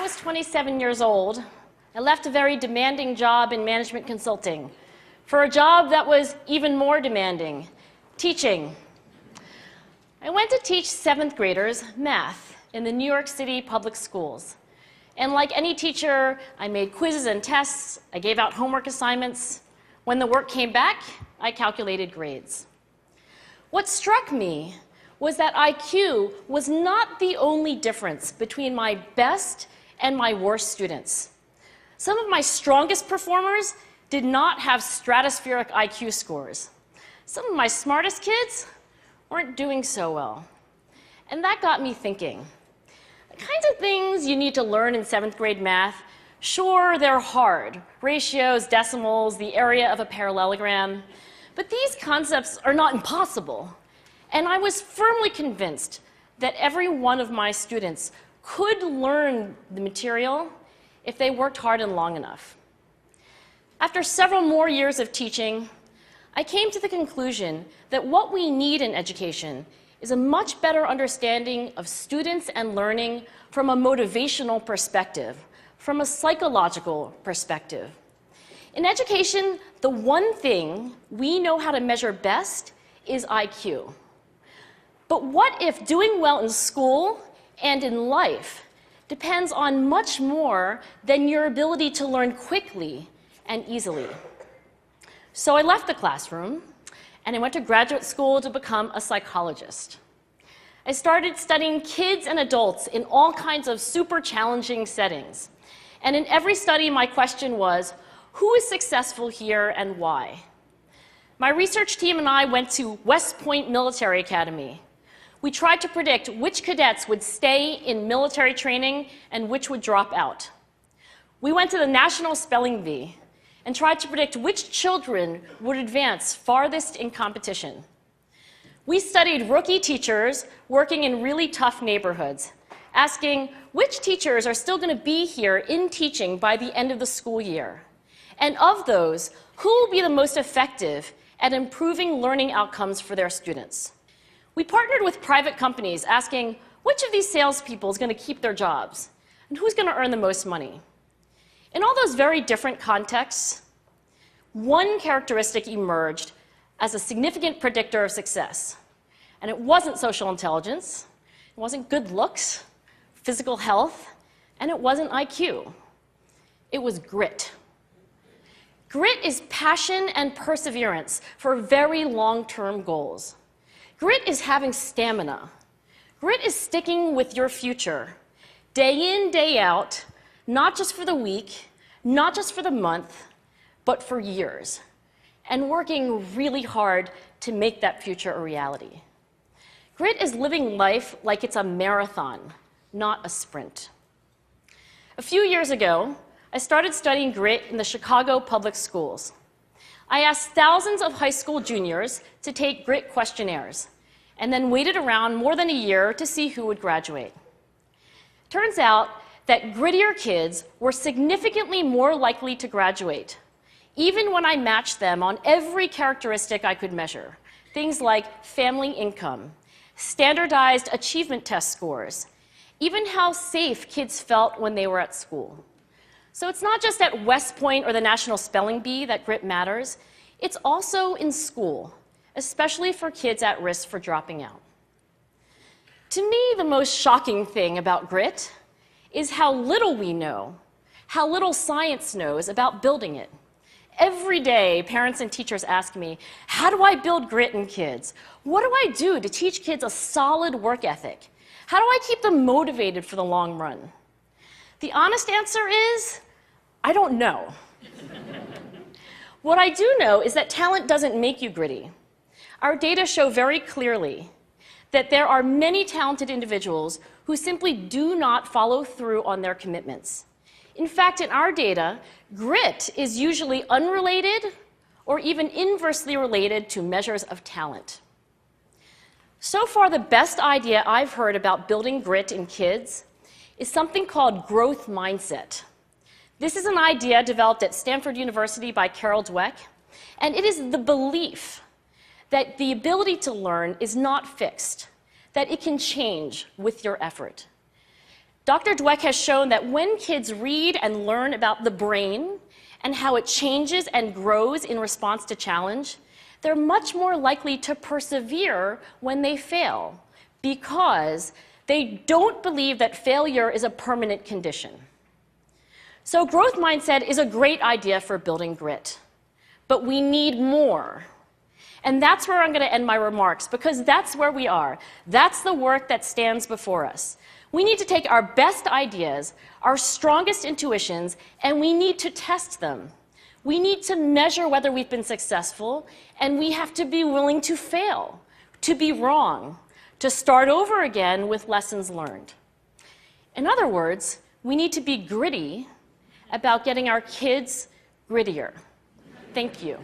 was 27 years old, I left a very demanding job in management consulting for a job that was even more demanding, teaching. I went to teach 7th graders math in the New York City public schools. And like any teacher, I made quizzes and tests, I gave out homework assignments. When the work came back, I calculated grades. What struck me was that IQ was not the only difference between my best and my worst students. Some of my strongest performers did not have stratospheric IQ scores. Some of my smartest kids weren't doing so well. And that got me thinking. The kinds of things you need to learn in 7th grade math, sure, they're hard. Ratios, decimals, the area of a parallelogram. But these concepts are not impossible. And I was firmly convinced that every one of my students could learn the material if they worked hard and long enough. After several more years of teaching, I came to the conclusion that what we need in education is a much better understanding of students and learning from a motivational perspective, from a psychological perspective. In education, the one thing we know how to measure best is IQ. But what if doing well in school and in life depends on much more than your ability to learn quickly and easily? So I left the classroom and I went to graduate school to become a psychologist. I started studying kids and adults in all kinds of super challenging settings. And in every study, my question was, who is successful here and why? My research team and I went to West Point Military Academy. We tried to predict which cadets would stay in military training and which would drop out. We went to the National Spelling Bee and tried to predict which children would advance farthest in competition. We studied rookie teachers working in really tough neighborhoods, asking which teachers are still going to be here in teaching by the end of the school year. And of those, who will be the most effective at improving learning outcomes for their students? We partnered with private companies asking which of these salespeople is going to keep their jobs and who's going to earn the most money. In all those very different contexts, one characteristic emerged as a significant predictor of success. And it wasn't social intelligence, it wasn't good looks, physical health, and it wasn't IQ. It was grit. Grit is passion and perseverance for very long-term goals. Grit is having stamina. Grit is sticking with your future, day in, day out, not just for the week, not just for the month, but for years, and working really hard to make that future a reality. Grit is living life like it's a marathon, not a sprint. A few years ago, I started studying grit in the Chicago public schools. I asked thousands of high school juniors to take grit questionnaires, and then waited around more than a year to see who would graduate. Turns out that grittier kids were significantly more likely to graduate, even when I matched them on every characteristic I could measure, things like family income, standardized achievement test scores, even how safe kids felt when they were at school. So it's not just at West Point or the National Spelling Bee that grit matters, it's also in school, especially for kids at risk for dropping out. To me, the most shocking thing about grit is how little we know, how little science knows about building it. Every day, parents and teachers ask me, how do I build grit in kids? What do I do to teach kids a solid work ethic? How do I keep them motivated for the long run? The honest answer is, I don't know. What I do know is that talent doesn't make you gritty. Our data show very clearly that there are many talented individuals who simply do not follow through on their commitments. In fact, in our data, grit is usually unrelated or even inversely related to measures of talent. So far, the best idea I've heard about building grit in kids is something called growth mindset. This is an idea developed at Stanford University by Carol Dweck, and it is the belief that the ability to learn is not fixed, that it can change with your effort. Dr. Dweck has shown that when kids read and learn about the brain and how it changes and grows in response to challenge, they're much more likely to persevere when they fail because they don't believe that failure is a permanent condition. So growth mindset is a great idea for building grit, but we need more. And that's where I'm going to end my remarks, because that's where we are. That's the work that stands before us. We need to take our best ideas, our strongest intuitions, and we need to test them. We need to measure whether we've been successful, and we have to be willing to fail, to be wrong, to start over again with lessons learned. In other words, we need to be gritty about getting our kids grittier. Thank you.